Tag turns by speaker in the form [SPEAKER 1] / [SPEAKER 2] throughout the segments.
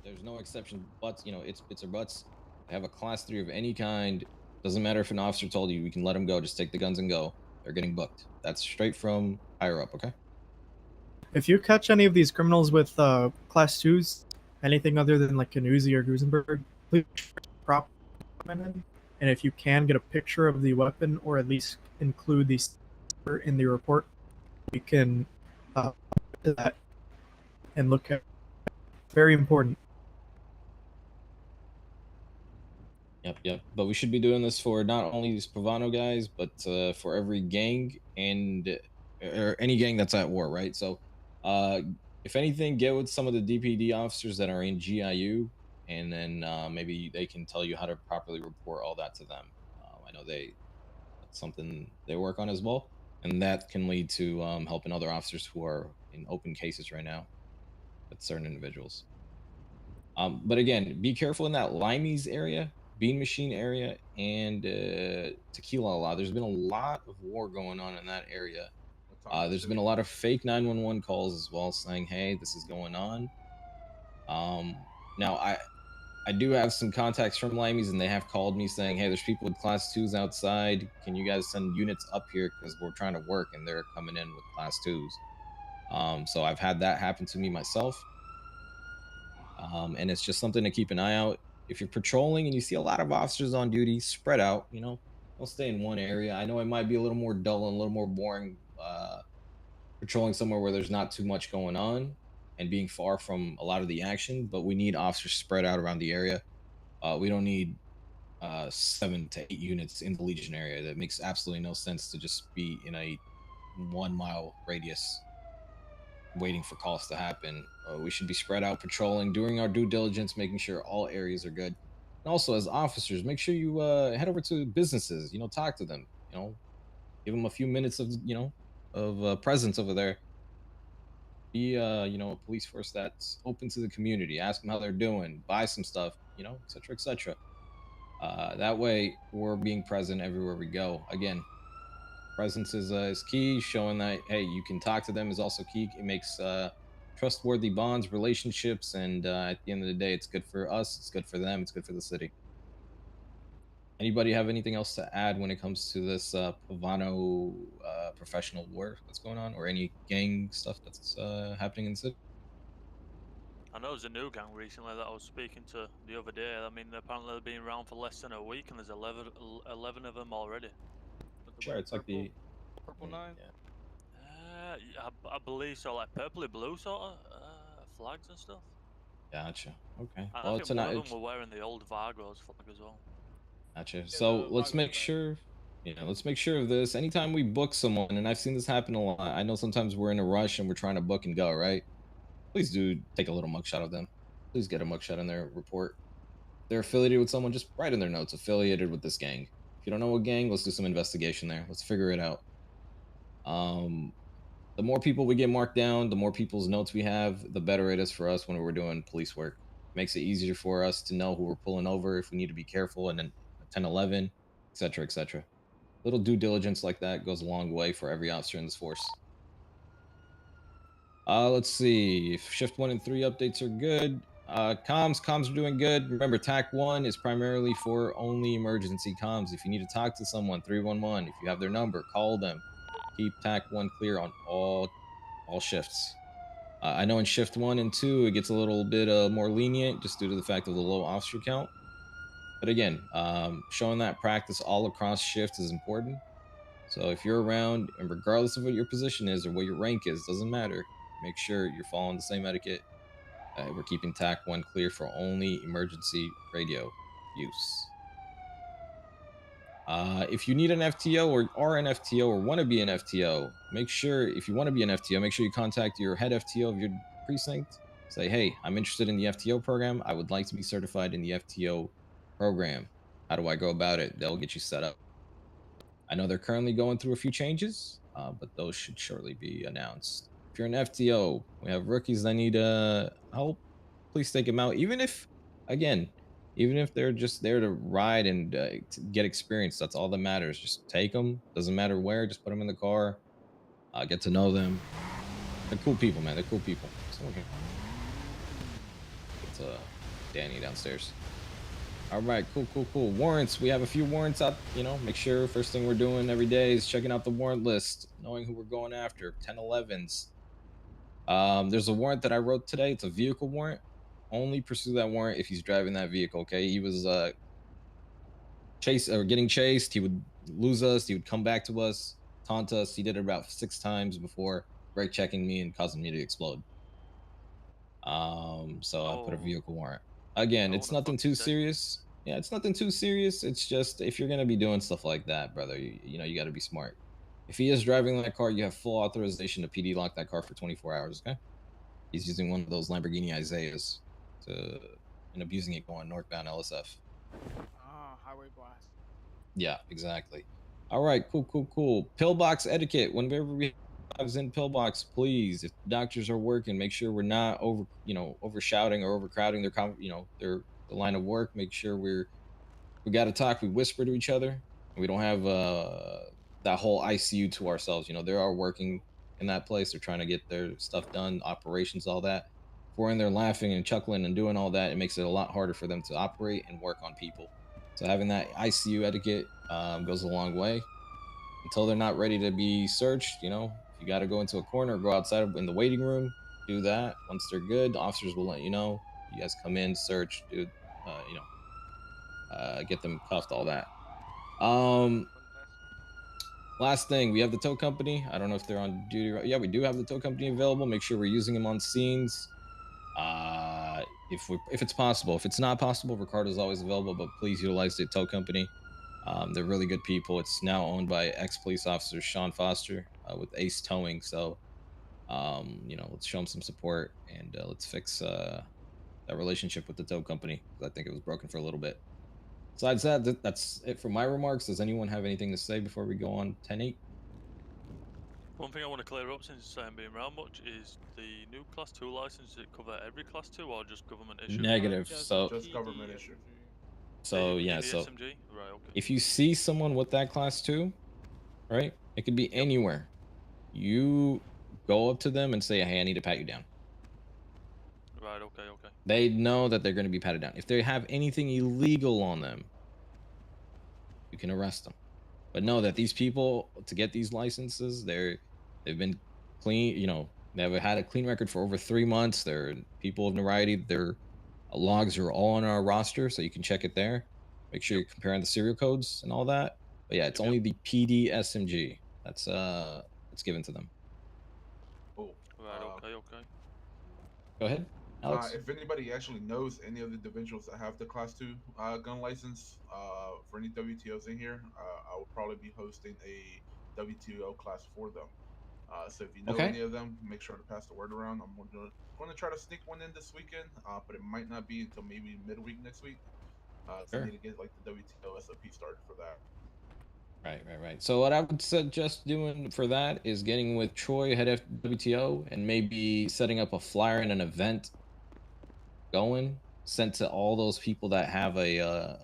[SPEAKER 1] There's no exception, buts. It's bits or buts. They have a class 3 of any kind. Doesn't matter if an officer told you we can let them go. Just take the guns and go. They're getting booked. That's straight from higher up. Okay.
[SPEAKER 2] If you catch any of these criminals with class 2s, anything other than like an Uzi or Gusenberg, please prop them in. And if you can, get a picture of the weapon or at least include the in the report, we can do that and look at. Very important.
[SPEAKER 1] Yep. But we should be doing this for not only these Pavano guys, but for every gang or any gang that's at war, right? So, uh, if anything, get with some of the DPD officers that are in GIU, and then maybe they can tell you how to properly report all that to them. I know that's something they work on as well, and that can lead to helping other officers who are in open cases right now with certain individuals. But again, be careful in that Limeys area, Bean Machine area, and Tequila La. There's been a lot of war going on in that area. There's been a lot of fake 911 calls as well, saying, "Hey, this is going on." Now I do have some contacts from Limeys, and they have called me saying, "Hey, there's people with class 2s outside. Can you guys send units up here because we're trying to work, and they're coming in with class 2s." So I've had that happen to me myself. And it's just something to keep an eye out. If you're patrolling and you see a lot of officers on duty, spread out. Don't stay in one area. I know it might be a little more dull and a little more boring patrolling somewhere where there's not too much going on and being far from a lot of the action, but we need officers spread out around the area. We don't need 7 to 8 units in the Legion area. That makes absolutely no sense to just be in a 1 mile radius waiting for calls to happen. We should be spread out patrolling, doing our due diligence, making sure all areas are good. And also, as officers, make sure you head over to businesses. Talk to them. Give them a few minutes of presence over there. Be a police force that's open to the community. Ask them how they're doing. Buy some stuff. Etc. Etc. That way, we're being present everywhere we go. Again, presence is key. Showing that, hey, you can talk to them is also key. It makes trustworthy bonds, relationships, and at the end of the day, it's good for us, it's good for them, it's good for the city. Anybody have anything else to add when it comes to this Pavano professional war that's going on, or any gang stuff that's happening in the city?
[SPEAKER 3] I know there's a new gang recently that I was speaking to the other day. I mean, apparently they've been around for less than a week, and there's 11 of them already.
[SPEAKER 1] Sure, it's like the
[SPEAKER 4] purple 9.
[SPEAKER 1] Yeah.
[SPEAKER 3] I believe so, like purpley blue sort of flags and stuff.
[SPEAKER 1] Gotcha. Okay.
[SPEAKER 3] And
[SPEAKER 1] Well,
[SPEAKER 3] I
[SPEAKER 1] it's
[SPEAKER 3] think
[SPEAKER 1] an
[SPEAKER 3] one of them were wearing the old Vargos flag as well.
[SPEAKER 1] Gotcha.
[SPEAKER 4] Yeah,
[SPEAKER 1] So
[SPEAKER 4] the
[SPEAKER 1] let's
[SPEAKER 4] Vargas
[SPEAKER 1] make
[SPEAKER 4] flag.
[SPEAKER 1] sure, let's make sure of this. Anytime we book someone, and I've seen this happen a lot. I know sometimes we're in a rush and we're trying to book and go, right? Please do take a little mugshot of them. Please get a mugshot in their report. If they're affiliated with someone, just write in their notes, affiliated with this gang. If you don't know what gang, let's do some investigation there. Let's figure it out. The more people we get marked down, the more people's notes we have, the better it is for us when we're doing police work. Makes it easier for us to know who we're pulling over, if we need to be careful, and then 1011, etc., etc. Little due diligence like that goes a long way for every officer in this force. Let's see if shift 1 and 3 updates are good. Comms are doing good. Remember, TAC 1 is primarily for only emergency comms. If you need to talk to someone, 311. If you have their number, call them. Keep TAC 1 clear on all shifts. I know in shift 1 and 2 it gets a little bit more lenient just due to the fact of the low officer count. But again, showing that practice all across shifts is important. So if you're around, and regardless of what your position is or what your rank is, doesn't matter. Make sure you're following the same etiquette. We're keeping TAC 1 clear for only emergency radio use. If you need an FTO or are an FTO or want to be an FTO, make sure, if you want to be an FTO, make sure you contact your head FTO of your precinct. Say, hey, I'm interested in the FTO program. I would like to be certified in the FTO program. How do I go about it? They'll get you set up. I know they're currently going through a few changes, but those should shortly be announced. If you're an FTO, we have rookies that need help. Please take them out. Even if they're just there to ride and to get experience, that's all that matters. Just take them. Doesn't matter where. Just put them in the car. Get to know them. They're cool people, man. They're cool people. So, okay. Danny downstairs. All right, cool. Warrants. We have a few warrants out. Make sure first thing we're doing every day is checking out the warrant list, knowing who we're going after. 1011s. There's a warrant that I wrote today. It's a vehicle warrant. Only pursue that warrant if he's driving that vehicle. Okay, he was getting chased. He would lose us. He would come back to us, taunt us. He did it about 6 times before brake checking me and causing me to explode. So I put a vehicle warrant. Again, it's nothing too serious. Yeah, it's nothing too serious. It's just if you're gonna be doing stuff like that, brother, you got to be smart. If he is driving that car, you have full authorization to PD lock that car for 24 hours. Okay. He's using one of those Lamborghini Isaiahs and abusing it going northbound LSF.
[SPEAKER 4] Highway blast.
[SPEAKER 1] Yeah, exactly. All right, cool. Pillbox etiquette. Whenever we have in pillbox, please, if doctors are working, make sure we're not overshouting or overcrowding their the line of work. Make sure we got to talk. We whisper to each other. We don't have that whole ICU to ourselves. They are working in that place. They're trying to get their stuff done, operations, all that. If we're in there laughing and chuckling and doing all that, it makes it a lot harder for them to operate and work on people. So having that ICU etiquette goes a long way. Until they're not ready to be searched, if you got to go into a corner, go outside in the waiting room, do that. Once they're good, the officers will let you know. You guys come in, search, do, get them cuffed, all that. Last thing, we have the tow company. I don't know if they're on duty. Yeah, we do have the tow company available. Make sure we're using them on scenes. If it's possible. If it's not possible, Ricardo's always available, but please utilize the tow company. They're really good people. It's now owned by ex-police officer Sean Foster with Ace Towing. So, let's show him some support and let's fix that relationship with the tow company. I think it was broken for a little bit. Besides that, that's it for my remarks. Does anyone have anything to say before we go on 10-8?
[SPEAKER 3] One thing I want to clear up since I haven't been around much is the new Class 2 license. Does it cover every Class 2 or just government issue?
[SPEAKER 1] Negative. So
[SPEAKER 4] just government issue.
[SPEAKER 1] So yeah, so
[SPEAKER 3] SMG? Right, okay.
[SPEAKER 1] if you see someone with that Class 2, right, it could be anywhere. You go up to them and say, "Hey, I need to pat you down."
[SPEAKER 3] Right, okay.
[SPEAKER 1] They know that they're going to be patted down. If they have anything illegal on them, you can arrest them. But know that these people, to get these licenses, they've been clean. They've had a clean record for over 3 months. They're people of notoriety. Their logs are all on our roster, so you can check it there. Make sure you're comparing the serial codes and all that. But yeah, it's only the PD SMG that's given to them.
[SPEAKER 4] Oh,
[SPEAKER 3] right, okay.
[SPEAKER 1] Go ahead, Alex.
[SPEAKER 4] If anybody actually knows any of the individuals that have the Class 2 gun license, for any WTOs in here, I will probably be hosting a WTO class for them. So if you know any of them, make sure to pass the word around. I'm going to try to sneak one in this weekend, but it might not be until maybe midweek next week. So I need to get like the WTO SOP started for that.
[SPEAKER 1] Right. So what I would suggest doing for that is getting with Troy, head of WTO, and maybe setting up a flyer in an event going, sent to all those people that have a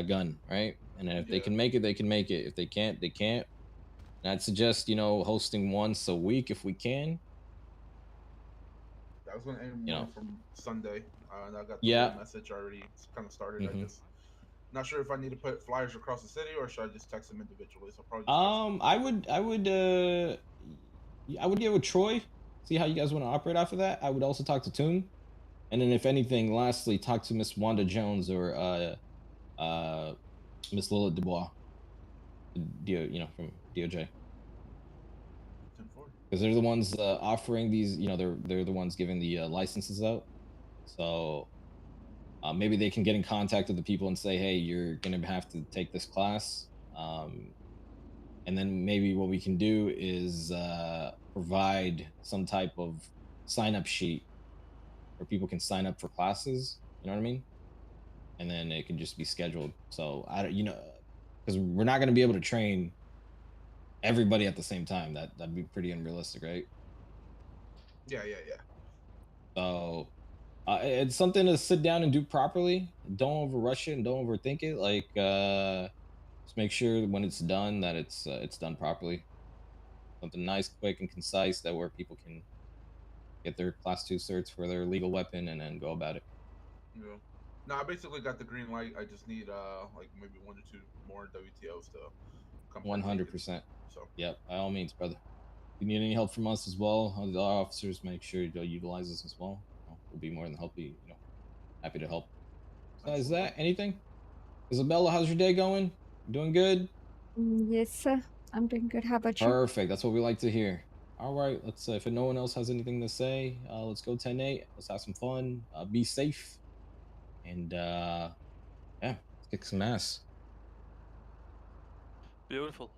[SPEAKER 1] gun, right? And if they can make it, they can make it. If they can't, they can't. And I'd suggest, hosting once a week if we can.
[SPEAKER 4] I was going to aim one from Sunday, and I got the message already kind of started. I just not sure if I need to put flyers across the city or should I just text them individually. So probably just
[SPEAKER 1] I would get with Troy, see how you guys want to operate off of that. I would also talk to Toon, and then if anything, lastly, talk to Miss Wanda Jones or Miss Lilith Dubois, from DOJ, because they're the ones offering these. They're the ones giving the licenses out. So maybe they can get in contact with the people and say, "Hey, you're gonna have to take this class." And then maybe what we can do is provide some type of sign-up sheet where people can sign up for classes. You know what I mean? And then it can just be scheduled. So because we're not going to be able to train everybody at the same time. That'd be pretty unrealistic, right?
[SPEAKER 4] Yeah.
[SPEAKER 1] So it's something to sit down and do properly. Don't overrush it and don't overthink it. Like just make sure when it's done that it's done properly. Something nice, quick, and concise where people can get their Class 2 certs for their legal weapon and then go about it.
[SPEAKER 4] Yeah. No, I basically got the green light. I just need like maybe 1 or 2 more WTOs to come partake in.
[SPEAKER 1] 100%.
[SPEAKER 4] So
[SPEAKER 1] Yep, by all means, brother. If you need any help from us as well, the officers, make sure you utilize us as well. We'll be more than happy to help. Besides
[SPEAKER 4] absolutely.
[SPEAKER 1] that, anything? Isabella, how's your day going? Doing good?
[SPEAKER 5] Yes, sir. I'm doing good. How about you?
[SPEAKER 1] Perfect. That's what we like to hear. All right, let's. If no one else has anything to say, let's go 10-8. Let's have some fun. Be safe, and yeah, let's kick some ass.
[SPEAKER 3] Beautiful.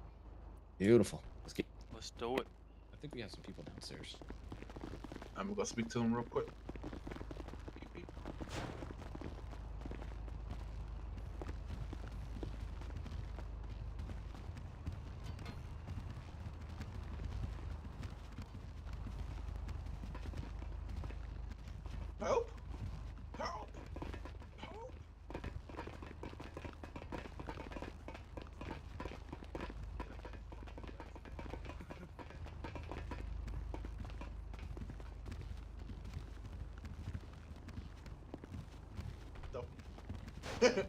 [SPEAKER 1] Beautiful. Let's get.
[SPEAKER 3] Let's do it.
[SPEAKER 1] I think we have some people downstairs.
[SPEAKER 4] I'm gonna go speak to them real quick. Beep, beep. Help! Help! Help! The-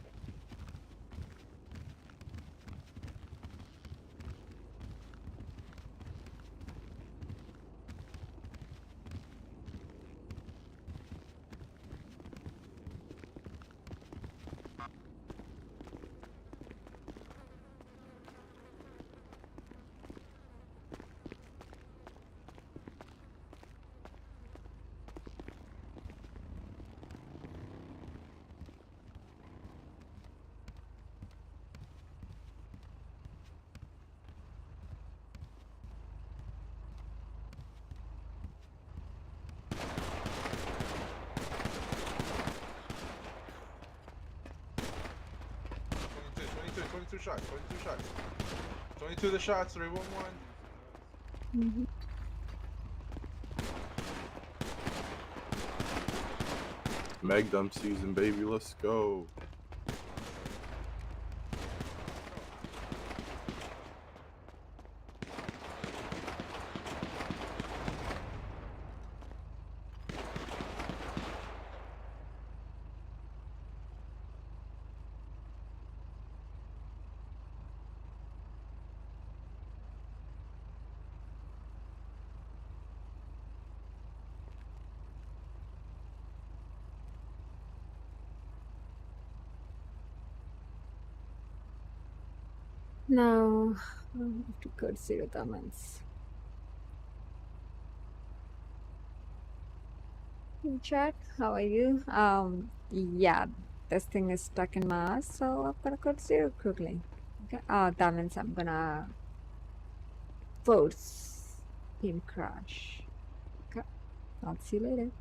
[SPEAKER 4] Twenty-two shots. 22 shots. 22 the shots. 311.
[SPEAKER 5] Mhm.
[SPEAKER 6] Meg dump season, baby. Let's go.
[SPEAKER 5] Now, I have to go to zero diamonds. Hey, Jack, how are you? Yeah, this thing is stuck in my ass, so I'm gonna go to zero quickly. Okay. That means I'm gonna force him crash. Okay. I'll see you later.